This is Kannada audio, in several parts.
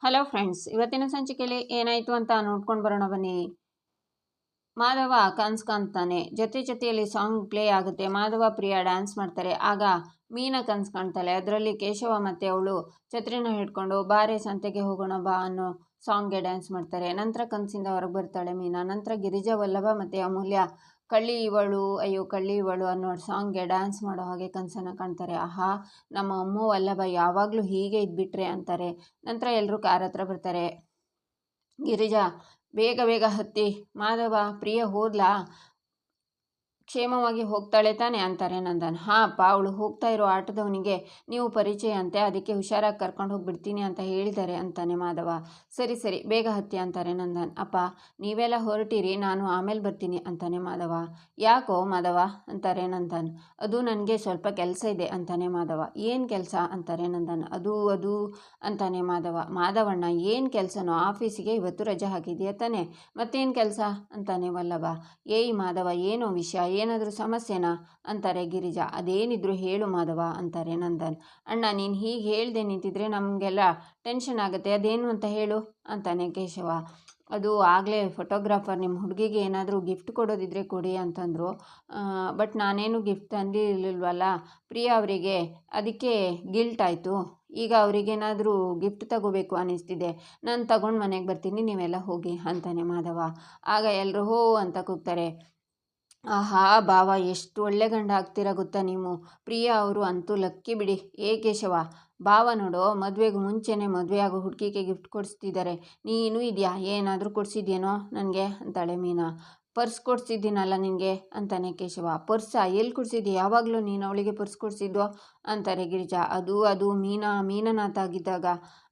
ಹಲೋ ಫ್ರೆಂಡ್ಸ್, ಇವತ್ತಿನ ಸಂಚಿಕೆಯಲ್ಲಿ ಏನಾಯಿತು ಅಂತ ನೋಡ್ಕೊಂಡು ಬರೋಣ ಬನ್ನಿ. ಮಾಧವ ಕನ್ಸ್ ಕಾಣ್ತಾನೆ. ಜೊತೆಯಲ್ಲಿ ಸಾಂಗ್ ಪ್ಲೇ ಆಗುತ್ತೆ. ಮಾಧವ ಪ್ರಿಯಾ ಡ್ಯಾನ್ಸ್ ಮಾಡ್ತಾರೆ. ಆಗ ಮೀನಾ ಕನ್ಸ್ ಕಾಣ್ತಾಳೆ. ಅದರಲ್ಲಿ ಕೇಶವ ಮತ್ತು ಅವಳು ಛತ್ರಿನ ಹಿಡ್ಕೊಂಡು ಬಾರೆ ಸಂತೆಗೆ ಹೋಗೋಣ ಬಾ ಅನ್ನೋ ಸಾಂಗ್ಗೆ ಡ್ಯಾನ್ಸ್ ಮಾಡ್ತಾರೆ. ನಂತರ ಕನಸಿಂದ ಹೊರಗೆ ಬರ್ತಾಳೆ ಮೀನಾ. ನಂತರ ಗಿರಿಜಾ, ವಲ್ಲಭ ಮತ್ತು ಅಮೂಲ್ಯ ಕಳ್ಳಿ ಇವಳು ಅಯ್ಯೋ ಕಳ್ಳಿ ಇವಳು ಅನ್ನೋ ಸಾಂಗ್ಗೆ ಡ್ಯಾನ್ಸ್ ಮಾಡೋ ಹಾಗೆ ಕನಸನ್ನು ಕಾಣ್ತಾರೆ. ಆಹಾ, ನಮ್ಮ ಅಮ್ಮು ವಲ್ಲಭ ಯಾವಾಗಲೂ ಹೀಗೆ ಇದ್ಬಿಟ್ರೆ ಅಂತಾರೆ. ನಂತರ ಎಲ್ಲರೂ ಕಾರ್ ಹತ್ರ ಬರ್ತಾರೆ. ಗಿರಿಜಾ, ಬೇಗ ಬೇಗ ಹತ್ತಿ. ಮಾಧವ, ಪ್ರಿಯ ಹೋದ್ಲಾ? ಕ್ಷೇಮವಾಗಿ ಹೋಗ್ತಾಳೆ ತಾನೆ ಅಂತಾರೆ ನಂದನ್. ಹಾಂ ಅಪ್ಪ, ಅವಳು ಹೋಗ್ತಾ ಇರೋ ಆಟೋದವನಿಗೆ ನೀವು ಪರಿಚಯ ಅಂತೆ, ಅದಕ್ಕೆ ಹುಷಾರಾಗಿ ಕರ್ಕೊಂಡು ಹೋಗಿಬಿಡ್ತೀನಿ ಅಂತ ಹೇಳಿದ್ದಾರೆ ಅಂತಾನೆ ಮಾಧವ. ಸರಿ ಸರಿ, ಬೇಗ ಹತ್ತಿ ಅಂತಾರೆ ನಂದನ್. ಅಪ್ಪ, ನೀವೆಲ್ಲ ಹೊರಟಿರಿ, ನಾನು ಆಮೇಲೆ ಬರ್ತೀನಿ ಅಂತಾನೆ ಮಾಧವ. ಯಾಕೋ ಮಾಧವ ಅಂತಾರೆ ನಂದನ್. ಅದು ನನಗೆ ಸ್ವಲ್ಪ ಕೆಲಸ ಇದೆ ಅಂತಾನೆ ಮಾಧವ. ಏನು ಕೆಲಸ ಅಂತಾರೆ ನಂದನ್. ಅದು ಅಂತಾನೆ ಮಾಧವ. ಮಾಧವಣ್ಣ, ಏನು ಕೆಲಸನೋ? ಆಫೀಸಿಗೆ ಇವತ್ತು ರಜೆ ಹಾಕಿದೆಯಾ ತಾನೆ, ಮತ್ತೇನು ಕೆಲಸ ಅಂತಾನೆ ವಲ್ಲಭ. ಏಯ್ ಮಾಧವ, ಏನೋ ವಿಷಯ, ಏನಾದರೂ ಸಮಸ್ಯೆನಾ ಅಂತಾರೆ ಗಿರಿಜಾ. ಅದೇನಿದ್ರು ಹೇಳು ಮಾಧವ ಅಂತಾರೆ ನಂದನ್. ಅಣ್ಣ, ನೀನು ಹೀಗೆ ಹೇಳ್ದೆ ನಿಂತಿದ್ರೆ ನಮಗೆಲ್ಲ ಟೆನ್ಷನ್ ಆಗುತ್ತೆ, ಅದೇನು ಅಂತ ಹೇಳು ಅಂತಾನೆ ಕೇಶವ. ಅದು ಆಗಲೇ ಫೋಟೋಗ್ರಾಫರ್ ನಿಮ್ಮ ಹುಡುಗಿಗೆ ಏನಾದರೂ ಗಿಫ್ಟ್ ಕೊಡೋದಿದ್ರೆ ಕೊಡಿ ಅಂತಂದರು. ಬಟ್ ನಾನೇನು ಗಿಫ್ಟ್ ತಂದಿರಲಿಲ್ವಲ್ಲ ಪ್ರಿಯಾ ಅವರಿಗೆ, ಅದಕ್ಕೆ ಗಿಲ್ಟ್ ಆಯಿತು. ಈಗ ಅವರಿಗೇನಾದರೂ ಗಿಫ್ಟ್ ತಗೋಬೇಕು ಅನ್ನಿಸ್ತಿದೆ, ನಾನು ತಗೊಂಡು ಮನೆಗೆ ಬರ್ತೀನಿ, ನೀವೆಲ್ಲ ಹೋಗಿ ಅಂತಾನೆ ಮಾಧವ. ಆಗ ಎಲ್ಲರೂ ಹೋ ಅಂತ ಕೂಗ್ತಾರೆ. ಆಹಾ ಭಾವ, ಎಷ್ಟು ಒಳ್ಳೆ ಗಂಡ ಆಗ್ತೀರಾ ಗೊತ್ತಾ ನೀವು. ಪ್ರಿಯಾ ಅವರು ಅಂತೂ ಲಕ್ಕಿ ಬಿಡಿ. ಏ ಕೇಶವ, ಭಾವ ನೋಡೋ, ಮದುವೆಗೂ ಮುಂಚೆನೇ ಮದುವೆ ಆಗೋ ಹುಡುಗಿಗೆ ಗಿಫ್ಟ್ ಕೊಡಿಸ್ತಿದ್ದಾರೆ. ನೀನು ಇದೆಯಾ, ಏನಾದರೂ ಕೊಡಿಸಿದ್ಯೇನೋ ನನಗೆ ಅಂತಾಳೆ ಮೀನಾ. ಪರ್ಸ್ ಕೊಡಿಸಿದ್ದೀನಲ್ಲ ನಿನಗೆ ಅಂತಾನೆ ಕೇಶವ. ಪರ್ಸಾ? ಎಲ್ಲಿ ಕೊಡಿಸಿದ್ಯಾ? ಯಾವಾಗಲೂ ನೀನು ಅವಳಿಗೆ ಪರ್ಸ್ ಕೊಡಿಸಿದ್ವೋ ಅಂತಾರೆ ಗಿರಿಜಾ. ಅದು ಮೀನನಾಥ ಆಗಿದ್ದಾಗ.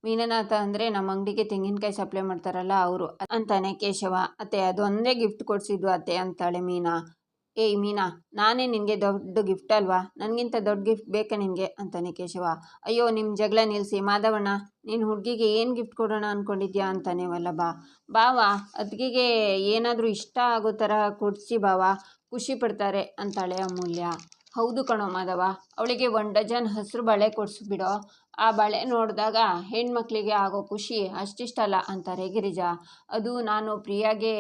ಮೀನನಾಥ ಅಂದರೆ ನಮ್ಮ ಅಂಗಡಿಗೆ ತೆಂಗಿನಕಾಯಿ ಸಪ್ಲೈ ಮಾಡ್ತಾರಲ್ಲ ಅವರು ಅಂತಾನೆ ಕೇಶವ. ಅತ್ತೆ, ಅದೊಂದೇ ಗಿಫ್ಟ್ ಕೊಡಿಸಿದ್ವು ಅತ್ತೆ ಅಂತಾಳೆ ಮೀನಾ. ಏಯ್ ಮೀನಾ, ನಾನೇ ನಿನಗೆ ದೊಡ್ಡ ಗಿಫ್ಟ್ ಅಲ್ವಾ, ನನಗಿಂತ ದೊಡ್ಡ ಗಿಫ್ಟ್ ಬೇಕಾ ನಿನಗೆ ಅಂತಾನೆ ಕೇಶವ. ಅಯ್ಯೋ ನಿಮ್ಮ ಜಗಳ ನಿಲ್ಲಿಸಿ. ಮಾಧವಣ್ಣ, ನೀನು ಹುಡುಗಿಗೆ ಏನು ಗಿಫ್ಟ್ ಕೊಡೋಣ ಅಂದ್ಕೊಂಡಿದ್ಯಾ ಅಂತಾನೆ ವಲ್ಲಭ. ಬಾವ, ಅತ್ತಿಗೆಗೆ ಏನಾದರೂ ಇಷ್ಟ ಆಗೋ ಥರ ಕೊಡಿಸಿ ಬಾವ, ಖುಷಿ ಪಡ್ತಾರೆ ಅಂತಾಳೆ ಅಮೂಲ್ಯ. ಹೌದು ಕಣೋ ಮಾಧವ, ಅವಳಿಗೆ 1 ಡಜನ್ ಹಸಿರು ಬಳೆ ಕೊಡಿಸ್ಬಿಡೋ. ಆ ಬಳೆ ನೋಡಿದಾಗ ಹೆಣ್ಮಕ್ಳಿಗೆ ಆಗೋ ಖುಷಿ ಅಷ್ಟಿಷ್ಟಲ್ಲ ಅಂತಾರೆ ಗಿರಿಜಾ. ಅದು ನಾನು ಪ್ರಿಯಾಗೆ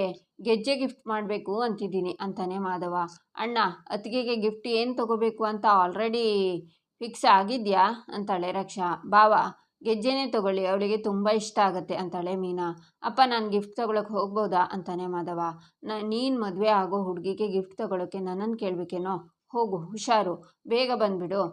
ಗೆಜ್ಜೆ ಗಿಫ್ಟ್ ಮಾಡಬೇಕು ಅಂತಿದ್ದೀನಿ ಅಂತಾನೆ ಮಾಧವ. ಅಣ್ಣ, ಅತ್ತಿಗೆಗೆ ಗಿಫ್ಟ್ ಏನು ತಗೋಬೇಕು ಅಂತ ಆಲ್ರೆಡಿ ಫಿಕ್ಸ್ ಆಗಿದೆಯಾ ಅಂತಾಳೆ ರಕ್ಷಾ. ಬಾವ, ಗೆಜ್ಜೆನೇ ತಗೊಳ್ಳಿ, ಅವಳಿಗೆ ತುಂಬ ಇಷ್ಟ ಆಗುತ್ತೆ ಅಂತಾಳೆ ಮೀನಾ. ಅಪ್ಪ, ನಾನು ಗಿಫ್ಟ್ ತಗೊಳಕ್ಕೆ ಹೋಗ್ಬೋದಾ ಅಂತಾನೆ ಮಾಧವ. ನೀನು ಮದುವೆ ಆಗೋ ಹುಡುಗಿಗೆ ಗಿಫ್ಟ್ ತಗೊಳ್ಳೋಕ್ಕೆ ನನ್ನನ್ನು ಕೇಳಬೇಕೇನೋ? ಹೋಗು, ಹುಷಾರು, ಬೇಗ ಬಂದುಬಿಡು,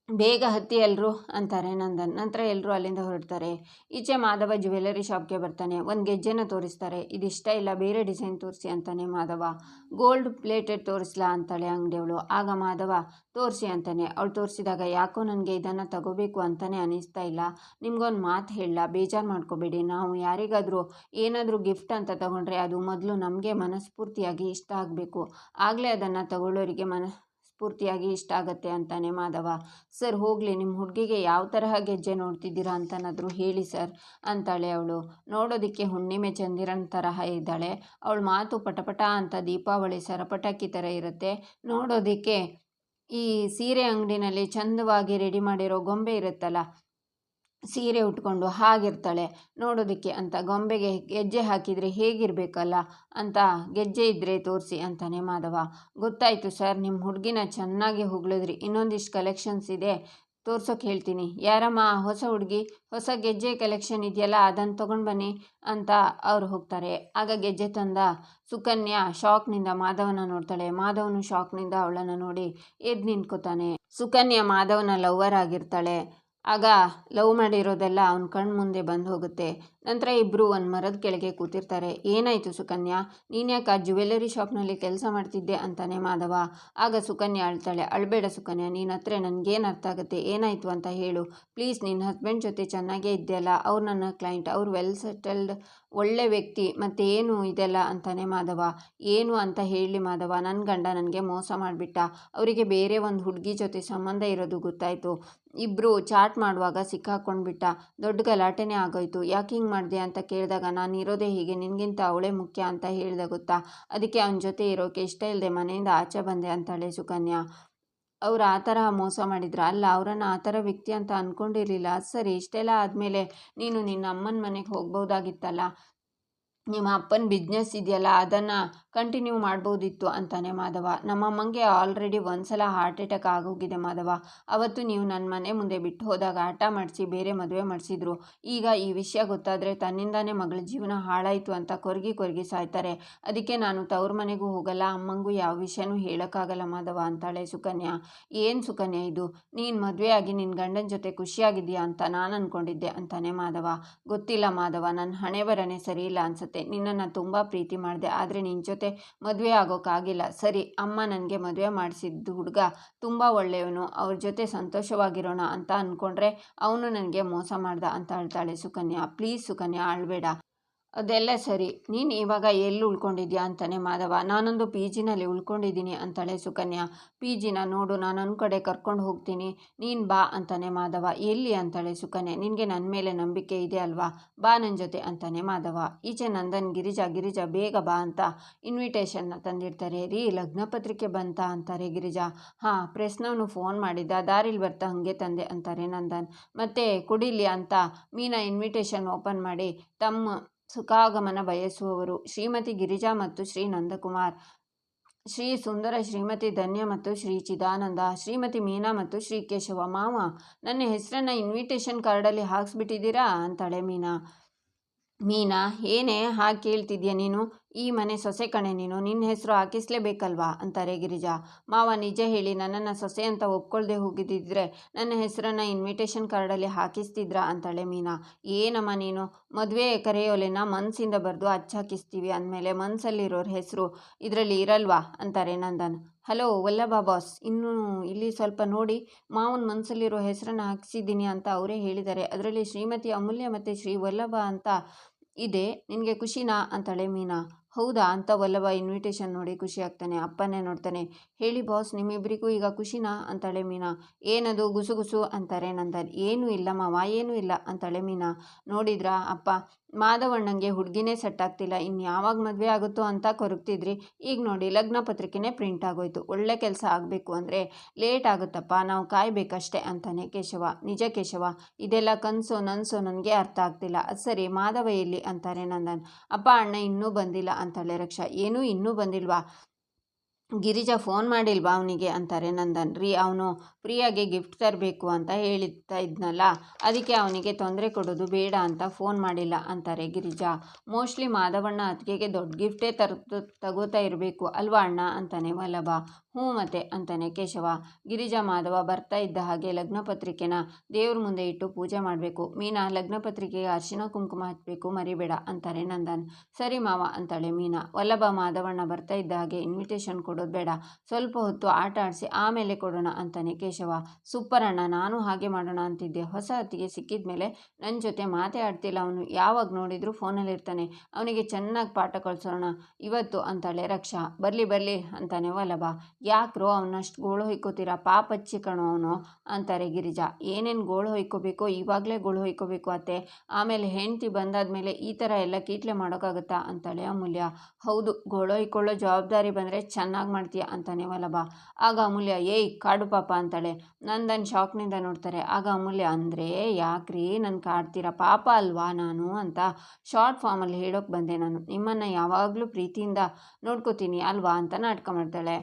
ಬೇಗ ಹತ್ತಿ ಎಲ್ಲರೂ ಅಂತಾರೆ ನಂದನ್. ನಂತರ ಎಲ್ಲರೂ ಅಲ್ಲಿಂದ ಹೊರಡ್ತಾರೆ. ಈಚೆ ಮಾಧವ ಜ್ಯುವೆಲರಿ ಶಾಪ್ಗೆ ಬರ್ತಾನೆ. ಒಂದು ಗೆಜ್ಜೆನ ತೋರಿಸ್ತಾರೆ. ಇದಿಷ್ಟ ಇಲ್ಲ, ಬೇರೆ ಡಿಸೈನ್ ತೋರಿಸಿ ಅಂತಾನೆ ಮಾಧವ. ಗೋಲ್ಡ್ ಪ್ಲೇಟೆಡ್ ತೋರಿಸ್ಲಾ ಅಂತಾಳೆ ಅಂಗಡಿಯವಳು. ಆಗ ಮಾಧವ ತೋರಿಸಿ ಅಂತಾನೆ. ಅವಳು ತೋರಿಸಿದಾಗ ಯಾಕೋ ನನಗೆ ಇದನ್ನು ತಗೋಬೇಕು ಅಂತಾನೆ ಅನ್ನಿಸ್ತಾ ಇಲ್ಲ. ನಿಮ್ಗೊಂದು ಮಾತು ಹೇಳಲ್ಲ, ಬೇಜಾರು ಮಾಡ್ಕೋಬೇಡಿ. ನಾವು ಯಾರಿಗಾದರೂ ಏನಾದರೂ ಗಿಫ್ಟ್ ಅಂತ ತಗೊಂಡ್ರೆ ಅದು ಮೊದಲು ನಮಗೆ ಮನಸ್ಫೂರ್ತಿಯಾಗಿ ಇಷ್ಟ ಆಗಬೇಕು, ಆಗಲೇ ಅದನ್ನು ತಗೊಳ್ಳೋರಿಗೆ ಸ್ಫೂರ್ತಿಯಾಗಿ ಇಷ್ಟ ಆಗುತ್ತೆ ಅಂತಾನೆ ಮಾಧವ. ಸರ್ ಹೋಗಲಿ, ನಿಮ್ಮ ಹುಡುಗಿಗೆ ಯಾವ ತರಹ ಗೆಜ್ಜೆ ನೋಡ್ತಿದ್ದೀರಾ ಅಂತನಾದರೂ ಹೇಳಿ ಸರ್ ಅಂತಾಳೆ ಅವಳು. ನೋಡೋದಕ್ಕೆ ಹುಣ್ಣಿಮೆ ಚಂದಿರನ ತರಹ ಇದ್ದಾಳೆ. ಅವಳ ಮಾತು ಪಟಪಟ ಅಂತ ದೀಪಾವಳಿ ಸರಪಟಾಕಿ ಥರ ಇರುತ್ತೆ. ನೋಡೋದಕ್ಕೆ ಈ ಸೀರೆ ಅಂಗಡಿನಲ್ಲಿ ಚಂದವಾಗಿ ರೆಡಿ ಮಾಡಿರೋ ಗೊಂಬೆ ಇರುತ್ತಲ್ಲ, ಸೀರೆ ಉಟ್ಕೊಂಡು ಹಾಗಿರ್ತಾಳೆ ನೋಡೋದಕ್ಕೆ ಅಂತ. ಗೊಂಬೆಗೆ ಗೆಜ್ಜೆ ಹಾಕಿದರೆ ಹೇಗಿರಬೇಕಲ್ಲ ಅಂತ ಗೆಜ್ಜೆ ಇದ್ದರೆ ತೋರಿಸಿ ಅಂತಾನೆ ಮಾಧವ. ಗೊತ್ತಾಯಿತು ಸರ್, ನಿಮ್ಮ ಹುಡುಗಿನ ಚೆನ್ನಾಗಿ ಹೊಗಳಿದ್ರಿ. ಇನ್ನೊಂದಿಷ್ಟು ಕಲೆಕ್ಷನ್ಸ್ ಇದೆ, ತೋರ್ಸೋಕೆ ಹೇಳ್ತೀನಿ. ಯಾರಮ್ಮ ಹೊಸ ಹುಡುಗಿ? ಹೊಸ ಗೆಜ್ಜೆ ಕಲೆಕ್ಷನ್ ಇದೆಯಲ್ಲ, ಅದನ್ನು ತೊಗೊಂಡು ಬನ್ನಿ ಅಂತ ಅವ್ರು ಹೋಗ್ತಾರೆ. ಆಗ ಗೆಜ್ಜೆ ತಂದ ಸುಕನ್ಯಾ ಶಾಕ್ನಿಂದ ಮಾಧವನ ನೋಡ್ತಾಳೆ. ಮಾಧವನು ಶಾಕ್ನಿಂದ ಅವಳನ್ನು ನೋಡಿ ಎದ್ದು ನಿಂತ್ಕೋತಾನೆ. ಸುಕನ್ಯಾ ಮಾಧವನ ಲವ್ವರ್ ಆಗಿರ್ತಾಳೆ. ಆಗ ಲವ್ ಮಾಡಿರೋದೆಲ್ಲ ಅವನ ಕಣ್ಣು ಮುಂದೆ ಬಂದು ಹೋಗುತ್ತೆ. ನಂತರ ಇಬ್ಬರು ಒಂದು ಮರದ ಕೆಳಗೆ ಕೂತಿರ್ತಾರೆ. ಏನಾಯಿತು ಸುಕನ್ಯಾ, ನೀನು ಯಾಕೆ ಆ ಜ್ಯುವೆಲರಿ ಶಾಪ್ನಲ್ಲಿ ಕೆಲಸ ಮಾಡ್ತಿದ್ದೆ ಅಂತಾನೆ ಮಾಧವ. ಆಗ ಸುಕನ್ಯಾ ಅಳ್ತಾಳೆ. ಅಳಬೇಡ ಸುಕನ್ಯಾ, ನೀನು ಹತ್ರ ನನಗೇನು ಅರ್ಥ ಆಗುತ್ತೆ, ಏನಾಯಿತು ಅಂತ ಹೇಳು ಪ್ಲೀಸ್. ನಿನ್ನ ಹಸ್ಬೆಂಡ್ ಜೊತೆ ಚೆನ್ನಾಗೇ ಇದೆಯಲ್ಲ, ಅವ್ರು ನನ್ನ ಕ್ಲೈಂಟ್, ಅವ್ರು ವೆಲ್ ಸೆಟಲ್ಡ್ ಒಳ್ಳೆ ವ್ಯಕ್ತಿ, ಮತ್ತು ಏನು ಇದೆಲ್ಲ ಅಂತಾನೆ ಮಾಧವ. ಏನು ಅಂತ ಹೇಳಿ ಮಾಧವ, ನನ್ನ ಗಂಡ ನನಗೆ ಮೋಸ ಮಾಡಿಬಿಟ್ಟ, ಅವರಿಗೆ ಬೇರೆ ಒಂದು ಹುಡುಗಿ ಜೊತೆ ಸಂಬಂಧ ಇರೋದು ಗೊತ್ತಾಯಿತು, ಇಬ್ಬರು ಚಾಟ್ ಮಾಡುವಾಗ ಸಿಕ್ಕಾಕೊಂಡ್ಬಿಟ್ಟ, ದೊಡ್ಡ ಗಲಾಟೆನೇ ಆಗೋಯ್ತು. ಯಾಕೆ ಹಿಂಗೆ ಮಾಡಿದೆ ಅಂತ ಕೇಳಿದಾಗ ನಾನು ಇರೋದೇ ಹೀಗೆ, ನಿನಗಿಂತ ಅವಳೇ ಮುಖ್ಯ ಅಂತ ಹೇಳಿದೆ ಗೊತ್ತಾ, ಅದಕ್ಕೆ ಅವನ ಜೊತೆ ಇರೋಕ್ಕೆ ಇಷ್ಟ ಇಲ್ಲದೆ ಮನೆಯಿಂದ ಆಚೆ ಬಂದೆ ಅಂತಾಳೆ ಸುಕನ್ಯಾ. ಅವ್ರು ಆ ತರಹ ಮೋಸ ಮಾಡಿದ್ರ? ಅಲ್ಲ, ಅವರನ್ನು ಆ ಥರ ವ್ಯಕ್ತಿ ಅಂತ ಅಂದ್ಕೊಂಡಿರಲಿಲ್ಲ. ಅದು ಸರಿ, ಇಷ್ಟೆಲ್ಲ ಆದಮೇಲೆ ನೀನು ನಿನ್ನ ಅಮ್ಮನ ಮನೆಗೆ ಹೋಗ್ಬೋದಾಗಿತ್ತಲ್ಲ, ನಿಮ್ಮ ಅಪ್ಪನ ಬಿಸ್ನೆಸ್ ಇದೆಯಲ್ಲ ಅದನ್ನು ಕಂಟಿನ್ಯೂ ಮಾಡ್ಬೋದಿತ್ತು ಅಂತಾನೆ ಮಾಧವ. ನಮ್ಮಮ್ಮಂಗೆ ಆಲ್ರೆಡಿ ಒಂದ್ಸಲ ಹಾರ್ಟ್ ಅಟ್ಯಾಕ್ ಆಗೋಗಿದೆ ಮಾಧವ. ಅವತ್ತು ನೀವು ನನ್ನ ಮನೆ ಮುಂದೆ ಬಿಟ್ಟು ಹೋದಾಗ ಹಠ ಮಾಡಿಸಿ ಬೇರೆ ಮದುವೆ ಮಾಡಿಸಿದ್ರು. ಈಗ ಈ ವಿಷಯ ಗೊತ್ತಾದರೆ ತನ್ನಿಂದಾನೇ ಮಗಳ ಜೀವನ ಹಾಳಾಯಿತು ಅಂತ ಕೊರಗಿ ಕೊರಗಿ ಸಾಯ್ತಾರೆ. ಅದಕ್ಕೆ ನಾನು ತವ್ರ ಮನೆಗೂ ಹೋಗಲ್ಲ, ಅಮ್ಮಂಗೂ ಯಾವ ವಿಷಯನೂ ಹೇಳೋಕ್ಕಾಗಲ್ಲ ಮಾಧವ ಅಂತಾಳೆ ಸುಕನ್ಯಾ. ಏನು ಸುಕನ್ಯಾ ಇದು? ನೀನು ಮದುವೆ ಆಗಿ ನಿನ್ನ ಗಂಡನ ಜೊತೆ ಖುಷಿಯಾಗಿದೆಯಾ ಅಂತ ನಾನು ಅಂದ್ಕೊಂಡಿದ್ದೆ ಅಂತಾನೆ ಮಾಧವ. ಗೊತ್ತಿಲ್ಲ ಮಾಧವ, ನನ್ನ ಹಣೆ ಬರನೇ ಸರಿ ಇಲ್ಲ ಅನ್ಸುತ್ತೆ. ನಿನ್ನನ್ನು ತುಂಬ ಪ್ರೀತಿ ಮಾಡಿದೆ, ಆದರೆ ನಿನ್ನ ಜೊತೆ ಮದುವೆ ಆಗೋಕ್ಕಾಗಿಲ್ಲ. ಸರಿ, ಅಮ್ಮ ನನಗೆ ಮದುವೆ ಮಾಡಿಸಿದ್ದು ಹುಡುಗ ತುಂಬ ಒಳ್ಳೆಯವನು, ಅವ್ರ ಜೊತೆ ಸಂತೋಷವಾಗಿರೋಣ ಅಂತ ಅಂದ್ಕೊಂಡ್ರೆ ಅವನು ನನಗೆ ಮೋಸ ಮಾಡ್ದ ಅಂತ ಹೇಳ್ತಾಳೆ ಸುಕನ್ಯಾ. ಪ್ಲೀಸ್ ಸುಕನ್ಯಾ, ಅಳಬೇಡ. ಅದೆಲ್ಲ ಸರಿ, ನೀನು ಇವಾಗ ಎಲ್ಲಿ ಉಳ್ಕೊಂಡಿದ್ಯಾ ಅಂತಾನೆ ಮಾಧವ. ನಾನೊಂದು ಪಿ ಜಿನಲ್ಲಿ ಉಳ್ಕೊಂಡಿದ್ದೀನಿ ಅಂತಾಳೆ ಸುಕನ್ಯಾ. ಪಿ ಜಿನ ನೋಡು, ನಾನೊಂದು ಕಡೆ ಕರ್ಕೊಂಡು ಹೋಗ್ತೀನಿ, ನೀನು ಬಾ ಅಂತಾನೆ ಮಾಧವ. ಎಲ್ಲಿ ಅಂತಾಳೆ ಸುಕನ್ಯಾ. ನಿನಗೆ ನನ್ನ ಮೇಲೆ ನಂಬಿಕೆ ಇದೆ ಅಲ್ವಾ, ಬಾ ನನ್ನ ಜೊತೆ ಅಂತಾನೆ ಮಾಧವ. ಈಚೆ ನಂದನ್ ಗಿರಿಜಾ ಬೇಗ ಬಾ ಅಂತ ಇನ್ವಿಟೇಷನ್ನ ತಂದಿರ್ತಾರೆ. ರೀ, ಲಗ್ನ ಪತ್ರಿಕೆ ಬಂತಾ ಅಂತಾರೆ ಗಿರಿಜಾ. ಹಾಂ, ಪ್ರೆಸ್ನವನು ಫೋನ್ ಮಾಡಿದ್ದ, ದಾರಿಲಿ ಬರ್ತಾ ಹಾಗೆ ತಂದೆ ಅಂತಾರೆ ನಂದನ್. ಮತ್ತೆ ಕುಡಿಲಿ ಅಂತ ಮೀನಾ ಇನ್ವಿಟೇಷನ್ ಓಪನ್ ಮಾಡಿ ತಮ್ಮ ಸುಖಾಗಮನ ಬಯಸುವವರು ಶ್ರೀಮತಿ ಗಿರಿಜಾ ಮತ್ತು ಶ್ರೀ ನಂದಕುಮಾರ್, ಶ್ರೀ ಸುಂದರ, ಶ್ರೀಮತಿ ಧನ್ಯ ಮತ್ತು ಶ್ರೀ ಚಿದಾನಂದ, ಶ್ರೀಮತಿ ಮೀನಾ ಮತ್ತು ಶ್ರೀ ಕೇಶವ. ಮಾವ, ನನ್ನ ಹೆಸರನ್ನು ಇನ್ವಿಟೇಷನ್ ಕಾರ್ಡಲ್ಲಿ ಹಾಕ್ಸ್ಬಿಟ್ಟಿದ್ದೀರಾ ಅಂತಾಳೆ ಮೀನಾ. ಮೀನಾ, ಏನೇ ಹಾಗೆ ಕೇಳ್ತಿದ್ಯಾ ನೀನು? ಈ ಮನೆ ಸೊಸೆ ಕಣೆ ನೀನು, ನಿನ್ನ ಹೆಸರು ಹಾಕಿಸ್ಲೇಬೇಕಲ್ವಾ ಅಂತಾರೆ ಗಿರಿಜಾ. ಮಾವ, ನಿಜ ಹೇಳಿ, ನನ್ನನ್ನು ಸೊಸೆ ಅಂತ ಒಪ್ಕೊಳ್ದೆ ಹೋಗಿದ್ದಿದ್ರೆ ನನ್ನ ಹೆಸರನ್ನು ಇನ್ವಿಟೇಷನ್ ಕಾರ್ಡಲ್ಲಿ ಹಾಕಿಸ್ತಿದ್ರಾ ಅಂತಾಳೆ ಮೀನಾ. ಏನಮ್ಮ ನೀನು, ಮದುವೆ ಕರೆಯೋಲೆನ ಮನಸ್ಸಿಂದ ಬರೆದು ಹಾಕಿಸ್ತೀವಿ ಅಂದಮೇಲೆ ಮನಸ್ಸಲ್ಲಿರೋರ ಹೆಸರು ಇದರಲ್ಲಿ ಇರಲ್ವಾ ಅಂತಾರೆ ನಂದನ್. ಹಲೋ ವಲ್ಲಭ ಬಾಸ್, ಇನ್ನು ಇಲ್ಲಿ ಸ್ವಲ್ಪ ನೋಡಿ, ಮಾವನ ಮನಸ್ಸಲ್ಲಿರೋ ಹೆಸರನ್ನು ಹಾಕಿಸಿದ್ದೀನಿ ಅಂತ ಅವರೇ ಹೇಳಿದ್ದಾರೆ. ಅದರಲ್ಲಿ ಶ್ರೀಮತಿ ಅಮೂಲ್ಯ ಮತ್ತು ಶ್ರೀ ವಲ್ಲಭ ಅಂತ ಇದೆ. ನಿನಗೆ ಖುಷಿನಾ ಅಂತಾಳೆ ಮೀನಾ. ಹೌದಾ ಅಂತ ವಲ್ಲಭ ಇನ್ವಿಟೇಷನ್ ನೋಡಿ ಖುಷಿ ಆಗ್ತಾನೆ. ಅಪ್ಪನ್ನೇ ನೋಡ್ತಾನೆ. ಹೇಳಿ ಬಾಸ್, ನಿಮ್ಮಿಬ್ಬರಿಗೂ ಈಗ ಖುಷಿನಾ ಅಂತಾಳೆ ಮೀನಾ. ಏನದು ಗುಸುಗುಸು ಅಂತಾರೆ ನಂದನ್. ಏನೂ ಇಲ್ಲ ಮಾವ, ಏನೂ ಇಲ್ಲ ಅಂತಾಳೆ ಮೀನಾ. ನೋಡಿದ್ರಾ ಅಪ್ಪ, ಮಾಧವಣ್ಣಂಗೆ ಹುಡುಗಿನೇ ಸೆಟ್ ಆಗ್ತಿಲ್ಲ, ಇನ್ನು ಯಾವಾಗ ಮದುವೆ ಆಗುತ್ತೋ ಅಂತ ಕೊರಗ್ತಿದ್ರಿ. ಈಗ ನೋಡಿ, ಲಗ್ನ ಪತ್ರಿಕೆನೇ ಪ್ರಿಂಟ್ ಆಗೋಯ್ತು. ಒಳ್ಳೆ ಕೆಲಸ ಆಗಬೇಕು ಅಂದರೆ ಲೇಟ್ ಆಗುತ್ತಪ್ಪ, ನಾವು ಕಾಯಬೇಕಷ್ಟೆ ಅಂತಾನೆ ಕೇಶವ. ನಿಜ ಕೇಶವ, ಇದೆಲ್ಲ ಕನಸೋ ನನಸೋ ನನಗೆ ಅರ್ಥ ಆಗ್ತಿಲ್ಲ. ಅದು ಸರಿ, ಮಾಧವ ಎಲ್ಲಿ ಅಂತಾರೆ ನಂದನ್. ಅಪ್ಪ, ಅಣ್ಣ ಇನ್ನೂ ಬಂದಿಲ್ಲ ಅಂತಾಳೆ ರಕ್ಷಾ. ಏನೂ ಇನ್ನೂ ಬಂದಿಲ್ವಾ? ಗಿರಿಜಾ ಫೋನ್ ಮಾಡಿಲ್ವಾ ಅವನಿಗೆ ಅಂತಾರೆ ನಂದನ್. ರೀ, ಅವನು ಪ್ರಿಯಾಗೆ ಗಿಫ್ಟ್ ತರಬೇಕು ಅಂತ ಹೇಳ್ತಾ ಇದ್ನಲ್ಲ, ಅದಕ್ಕೆ ಅವನಿಗೆ ತೊಂದರೆ ಕೊಡೋದು ಬೇಡ ಅಂತ ಫೋನ್ ಮಾಡಿಲ್ಲ ಅಂತಾರೆ ಗಿರಿಜಾ. ಮೋಸ್ಟ್ಲಿ ಮಾಧವಣ್ಣ ಅತ್ತಿಗೆಗೆ ದೊಡ್ಡ ಗಿಫ್ಟೇ ತಗೋತಾ ಇರಬೇಕು ಅಲ್ವಾ ಅಣ್ಣ ಅಂತಾನೆ ವಲ್ಲಭ. ಹ್ಞೂ ಮತ್ತೆ ಅಂತಾನೆ ಕೇಶವ. ಗಿರಿಜಾ, ಮಾಧವ ಬರ್ತಾ ಇದ್ದ ಹಾಗೆ ಲಗ್ನ ಪತ್ರಿಕೆನ ದೇವ್ರ ಮುಂದೆ ಇಟ್ಟು ಪೂಜೆ ಮಾಡಬೇಕು. ಮೀನಾ, ಲಗ್ನ ಪತ್ರಿಕೆಗೆ ಅರಿಶಿನ ಕುಂಕುಮ ಹಚ್ಚಬೇಕು, ಮರಿಬೇಡ ಅಂತಾರೆ ನಂದನ್. ಸರಿ ಮಾವ ಅಂತಾಳೆ ಮೀನಾ. ವಲ್ಲಭ, ಮಾಧವಣ್ಣ ಬರ್ತಾ ಇದ್ದ ಹಾಗೆ ಇನ್ವಿಟೇಷನ್ ಕೊಡೋದು ಬೇಡ, ಸ್ವಲ್ಪ ಹೊತ್ತು ಆಟ ಆಡಿಸಿ ಆಮೇಲೆ ಕೊಡೋಣ ಅಂತಾನೆ ಕೇಶವ. ಸೂಪರ್ ಅಣ್ಣ, ನಾನು ಹಾಗೆ ಮಾಡೋಣ ಅಂತಿದ್ದೆ. ಹೊಸ ಅತ್ತಿಗೆ ಸಿಕ್ಕಿದ ಮೇಲೆ ನನ್ನ ಜೊತೆ ಮಾತೇ ಆಡ್ತಿಲ್ಲ ಅವನು, ಯಾವಾಗ ನೋಡಿದ್ರು ಫೋನಲ್ಲಿರ್ತಾನೆ. ಅವನಿಗೆ ಚೆನ್ನಾಗಿ ಪಾಠ ಕಳಿಸೋಣ ಇವತ್ತು ಅಂತಾಳೆ ರಕ್ಷಾ. ಬರಲಿ ಅಂತಾನೆ ವಲ್ಲಭ. ಯಾಕ್ರೋ ಅವನಷ್ಟು ಗೋಳು ಹೊಯ್ಕೋತೀರಾ, ಪಾಪಚ್ಚಿ ಕಣೋ ಅವನು ಅಂತಾರೆ ಗಿರಿಜಾ. ಏನೇನು ಗೋಳು ಹೊಯ್ಕೋಬೇಕೋ ಇವಾಗಲೇ ಗೋಳು ಹೊಯ್ಕೋಬೇಕು ಅತ್ತೆ, ಆಮೇಲೆ ಹೆಂಡತಿ ಬಂದಾದ್ಮೇಲೆ ಈ ಥರ ಎಲ್ಲ ಕೀಟ್ಲೆ ಮಾಡೋಕ್ಕಾಗುತ್ತಾ ಅಂತಾಳೆ ಅಮೂಲ್ಯ. ಹೌದು, ಗೋಳು ಹೊಯ್ಕೊಳ್ಳೋ ಜವಾಬ್ದಾರಿ ಬಂದರೆ ಚೆನ್ನಾಗಿ ಮಾಡ್ತೀಯ ಅಂತಾನೆ ವಲ್ಲಭ. ಆಗ ಅಮೂಲ್ಯ, ಏಯ್ ಕಾಡು ಪಾಪ ಅಂತಾಳೆ. ನಂದನ್ ಶಾಕ್ನಿಂದ ನೋಡ್ತಾರೆ. ಆಗ ಅಮೂಲ್ಯ, ಅಂದರೆ ಯಾಕ್ರಿ ನನ್ನ ಕಾಡ್ತೀರಾ, ಪಾಪ ಅಲ್ವಾ ನಾನು ಅಂತ ಶಾರ್ಟ್ ಫಾರ್ಮಲ್ಲಿ ಹೇಳೋಕೆ ಬಂದೆ ನಾನು. ನಿಮ್ಮನ್ನು ಯಾವಾಗಲೂ ಪ್ರೀತಿಯಿಂದ ನೋಡ್ಕೋತೀನಿ ಅಲ್ವಾ ಅಂತ ನಾಟಕ ಮಾಡ್ತಾಳೆ.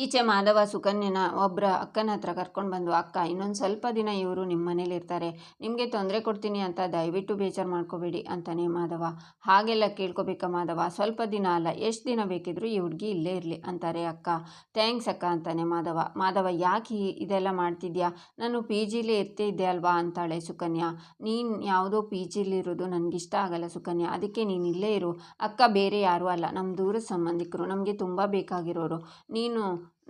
ಈಚೆ ಮಾಧವ ಸುಕನ್ಯನ ಒಬ್ಬರ ಅಕ್ಕನ ಹತ್ರ ಕರ್ಕೊಂಡು ಬಂದು, ಅಕ್ಕ, ಇನ್ನೊಂದು ಸ್ವಲ್ಪ ದಿನ ಇವರು ನಿಮ್ಮ ಮನೇಲಿ ಇರ್ತಾರೆ, ನಿಮಗೆ ತೊಂದರೆ ಕೊಡ್ತೀನಿ ಅಂತ ದಯವಿಟ್ಟು ಬೇಜಾರು ಮಾಡ್ಕೋಬೇಡಿ ಅಂತಾನೆ ಮಾಧವ. ಹಾಗೆಲ್ಲ ಕೇಳ್ಕೊಬೇಕಾ ಮಾಧವ, ಸ್ವಲ್ಪ ದಿನ ಅಲ್ಲ, ಎಷ್ಟು ದಿನ ಬೇಕಿದ್ರು ಈ ಹುಡುಗಿ ಇಲ್ಲೇ ಇರಲಿ ಅಂತಾರೆ ಅಕ್ಕ. ಥ್ಯಾಂಕ್ಸ್ ಅಕ್ಕ ಅಂತಾನೆ ಮಾಧವ. ಯಾಕೆ ಇದೆಲ್ಲ ಮಾಡ್ತಿದ್ಯಾ, ನಾನು ಪಿ ಜಿಲೇ ಇರ್ತಿದ್ದೆ ಅಲ್ವಾ ಅಂತಾಳೆ ಸುಕನ್ಯಾ. ನೀನು ಯಾವುದೋ ಪಿ ಜಿಲಿರೋದು ನನಗಿಷ್ಟ ಆಗಲ್ಲ ಸುಕನ್ಯಾ, ಅದಕ್ಕೆ ನೀನು ಇಲ್ಲೇ ಇರು. ಅಕ್ಕ ಬೇರೆ ಯಾರೂ ಅಲ್ಲ, ನಮ್ಮ ದೂರದ ಸಂಬಂಧಿಕರು, ನಮಗೆ ತುಂಬ ಬೇಕಾಗಿರೋರು. ನೀನು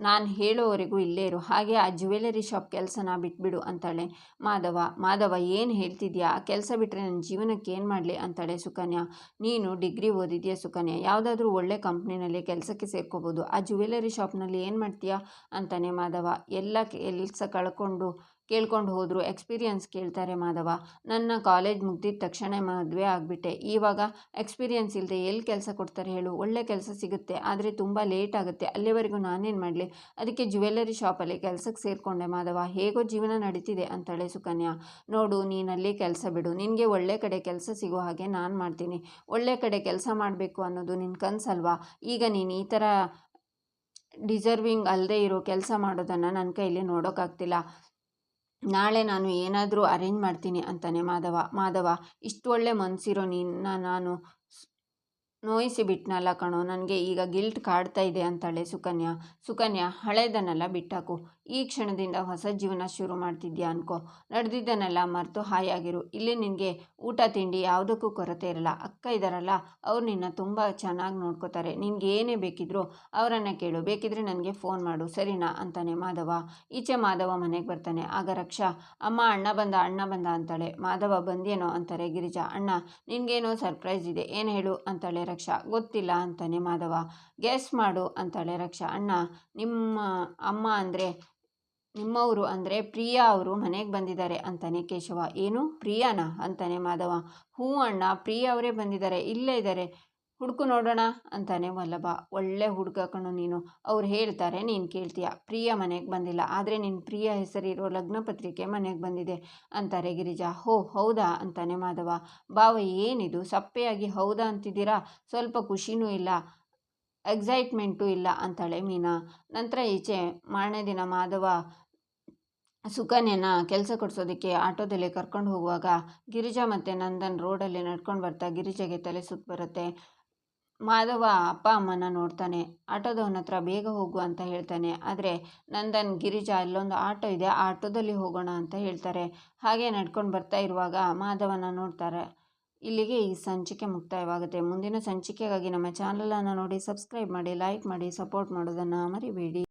ನಾನು ಹೇಳೋವರೆಗೂ ಇಲ್ಲೇ ಇರು, ಹಾಗೆ ಆ ಜ್ಯುವೆಲರಿ ಶಾಪ್ ಕೆಲಸನ ಬಿಟ್ಬಿಡು ಅಂತಾಳೆ ಮಾಧವ. ಏನು ಹೇಳ್ತಿದ್ಯಾ, ಆ ಕೆಲಸ ಬಿಟ್ಟರೆ ನನ್ನ ಜೀವನಕ್ಕೆ ಏನು ಮಾಡಲಿ ಅಂತಾಳೆ ಸುಕನ್ಯಾ. ನೀನು ಡಿಗ್ರಿ ಓದಿದ್ಯಾ ಸುಕನ್ಯಾ, ಯಾವುದಾದ್ರೂ ಒಳ್ಳೆ ಕಂಪ್ನಿನಲ್ಲಿ ಕೆಲಸಕ್ಕೆ ಸೇರ್ಕೋಬೋದು, ಆ ಜ್ಯುವೆಲರಿ ಶಾಪ್ನಲ್ಲಿ ಏನು ಮಾಡ್ತೀಯಾ ಅಂತಾನೆ ಮಾಧವ. ಎಲ್ಲ ಕೆಲಸ ಕಳ್ಕೊಂಡು ಕೇಳ್ಕೊಂಡು ಹೋದರು. ಎಕ್ಸ್ಪೀರಿಯನ್ಸ್ ಕೇಳ್ತಾರೆ ಮಾಧವ. ನನ್ನ ಕಾಲೇಜ್ ಮುಗ್ದಿದ ತಕ್ಷಣ ಮದುವೆ ಆಗಿಬಿಟ್ಟೆ. ಇವಾಗ ಎಕ್ಸ್ಪೀರಿಯನ್ಸ್ ಇಲ್ಲದೆ ಎಲ್ಲಿ ಕೆಲಸ ಕೊಡ್ತಾರೆ ಹೇಳು? ಒಳ್ಳೆ ಕೆಲಸ ಸಿಗುತ್ತೆ, ಆದರೆ ತುಂಬ ಲೇಟ್ ಆಗುತ್ತೆ. ಅಲ್ಲಿವರೆಗೂ ನಾನೇನು ಮಾಡಲಿ? ಅದಕ್ಕೆ ಜ್ಯುವೆಲ್ಲರಿ ಶಾಪಲ್ಲಿ ಕೆಲಸಕ್ಕೆ ಸೇರಿಕೊಂಡೆ ಮಾಧವ. ಹೇಗೋ ಜೀವನ ನಡೀತಿದೆ ಅಂತಾಳೆ ಸುಕನ್ಯಾ. ನೋಡು, ನೀನಲ್ಲಿ ಕೆಲಸ ಬಿಡು. ನಿನಗೆ ಒಳ್ಳೆ ಕಡೆ ಕೆಲಸ ಸಿಗೋ ಹಾಗೆ ನಾನು ಮಾಡ್ತೀನಿ. ಒಳ್ಳೆ ಕಡೆ ಕೆಲಸ ಮಾಡಬೇಕು ಅನ್ನೋದು ನಿನ್ನ ಕನಸಲ್ವಾ? ಈಗ ನೀನು ಈ ಥರ ಡಿಸರ್ವಿಂಗ್ ಅಲ್ಲದೆ ಇರೋ ಕೆಲಸ ಮಾಡೋದನ್ನು ನನ್ನ ಕೈಯಲ್ಲಿ ನೋಡೋಕ್ಕಾಗ್ತಿಲ್ಲ. ನಾಳೆ ನಾನು ಏನಾದರೂ ಅರೇಂಜ್ ಮಾಡ್ತೀನಿ ಅಂತಾನೆ ಮಾಧವ. ಇಷ್ಟು ಒಳ್ಳೆ ಮನಸ್ಸಿರೋ ನಿನ್ನ ನಾನು ನೋಯಿಸಿ ಬಿಟ್ನಲ್ಲ ಕಣೋ, ನನಗೆ ಈಗ ಗಿಲ್ಟ್ ಕಾಡ್ತಾ ಇದೆ ಅಂತಾಳೆ ಸುಕನ್ಯಾ ಹಳೆದನ್ನೆಲ್ಲ ಬಿಟ್ಟಾಕು. ಈ ಕ್ಷಣದಿಂದ ಹೊಸ ಜೀವನ ಶುರು ಮಾಡ್ತಿದ್ಯಾ ಅನ್ಕೋ. ನಡೆದಿದ್ದನ್ನೆಲ್ಲ ಮರೆತು ಹಾಯಾಗಿರು. ಇಲ್ಲಿ ನಿನಗೆ ಊಟ ತಿಂಡಿ ಯಾವುದಕ್ಕೂ ಕೊರತೆ ಇರಲ್ಲ. ಅಕ್ಕ ಇದ್ದಾರಲ್ಲ, ಅವ್ರು ನಿನ್ನ ತುಂಬ ಚೆನ್ನಾಗಿ ನೋಡ್ಕೋತಾರೆ. ನಿನಗೆ ಏನೇ ಬೇಕಿದ್ರೂ ಅವರನ್ನು ಕೇಳು. ಬೇಕಿದ್ರೆ ನನಗೆ ಫೋನ್ ಮಾಡು, ಸರಿನಾ ಅಂತಾನೆ ಮಾಧವ. ಈಚೆ ಮಾಧವ ಮನೆಗೆ ಬರ್ತಾನೆ. ಆಗ ರಕ್ಷಾ, ಅಮ್ಮ ಅಣ್ಣ ಬಂದ ಅಂತಾಳೆ. ಮಾಧವ, ಬಂದೇನೋ ಅಂತಾರೆ ಗಿರಿಜಾ. ಅಣ್ಣ, ನಿನಗೇನೋ ಸರ್ಪ್ರೈಸ್ ಇದೆ, ಏನು ಹೇಳು ಅಂತಾಳೆ ರಕ್ಷಾ. ಗೊತ್ತಿಲ್ಲ ಅಂತಾನೆ ಮಾಧವ. ಗೆಸ್ ಮಾಡು ಅಂತಾಳೆ ರಕ್ಷಾ. ಅಣ್ಣ, ನಿಮ್ಮ ಅಮ್ಮ ಅಂದರೆ ನಿಮ್ಮವರು ಅಂದರೆ ಪ್ರಿಯಾ ಅವರು ಮನೆಗೆ ಬಂದಿದ್ದಾರೆ ಅಂತಾನೆ ಕೇಶವ. ಏನು, ಪ್ರಿಯಾನಾ ಅಂತಾನೆ ಮಾಧವ. ಹ್ಞೂ ಅಣ್ಣ, ಪ್ರಿಯಾ ಅವರೇ ಬಂದಿದ್ದಾರೆ, ಇಲ್ಲೇ ಇದ್ದಾರೆ, ಹುಡುಕು ನೋಡೋಣ ಅಂತಾನೆ ವಲ್ಲಭ. ಒಳ್ಳೆ ಹುಡುಗ ಕಣು ನೀನು. ಅವ್ರು ಹೇಳ್ತಾರೆ, ನೀನು ಕೇಳ್ತೀಯ. ಪ್ರಿಯಾ ಮನೆಗೆ ಬಂದಿಲ್ಲ, ಆದರೆ ನಿನ್ನ ಪ್ರಿಯಾ ಹೆಸರಿರೋ ಲಗ್ನ ಪತ್ರಿಕೆ ಮನೆಗೆ ಬಂದಿದೆ ಅಂತಾರೆ ಗಿರಿಜಾ. ಹೌದಾ ಅಂತಾನೆ ಮಾಧವ. ಬಾವ, ಏನಿದು ಸಪ್ಪೆಯಾಗಿ ಹೌದಾ ಅಂತಿದ್ದೀರಾ? ಸ್ವಲ್ಪ ಖುಷಿನೂ ಇಲ್ಲ, ಎಕ್ಸೈಟ್ಮೆಂಟು ಇಲ್ಲ ಅಂತಾಳೆ ಮೀನಾ. ನಂತರ ಈಚೆ ಮಾರನೇ ದಿನ ಮಾಧವ ಸುಕನ್ಯನ ಕೆಲಸ ಕೊಡಿಸೋದಕ್ಕೆ ಆಟೋದಲ್ಲಿ ಕರ್ಕೊಂಡು ಹೋಗುವಾಗ ಗಿರಿಜಾ ಮತ್ತು ನಂದನ್ ರೋಡಲ್ಲಿ ನಡ್ಕೊಂಡು ಬರ್ತಾ ಗಿರಿಜಾಗೆ ತಲೆ ಸುತ್ತು ಬರುತ್ತೆ. ಮಾಧವ ಅಪ್ಪ ಅಮ್ಮನ ನೋಡ್ತಾನೆ. ಆಟೋದವನ ಹತ್ರ ಬೇಗ ಹೋಗು ಅಂತ ಹೇಳ್ತಾನೆ. ಆದರೆ ನಂದನ್, ಗಿರಿಜಾ, ಅಲ್ಲೊಂದು ಆಟೋ ಇದೆ, ಆ ಆಟೋದಲ್ಲಿ ಹೋಗೋಣ ಅಂತ ಹೇಳ್ತಾರೆ. ಹಾಗೆ ನಡ್ಕೊಂಡು ಬರ್ತಾ ಇರುವಾಗ ಮಾಧವನ ನೋಡ್ತಾರೆ. ಇಲ್ಲಿಗೆ ಈ ಸಂಚಿಕೆ ಮುಕ್ತಾಯವಾಗುತ್ತೆ. ಮುಂದಿನ ಸಂಚಿಕೆಗಾಗಿ ನಮ್ಮ ಚಾನಲನ್ನು ನೋಡಿ ಸಬ್ಸ್ಕ್ರೈಬ್ ಮಾಡಿ, ಲೈಕ್ ಮಾಡಿ, ಸಪೋರ್ಟ್ ಮಾಡೋದನ್ನು ಮರಿಬೇಡಿ.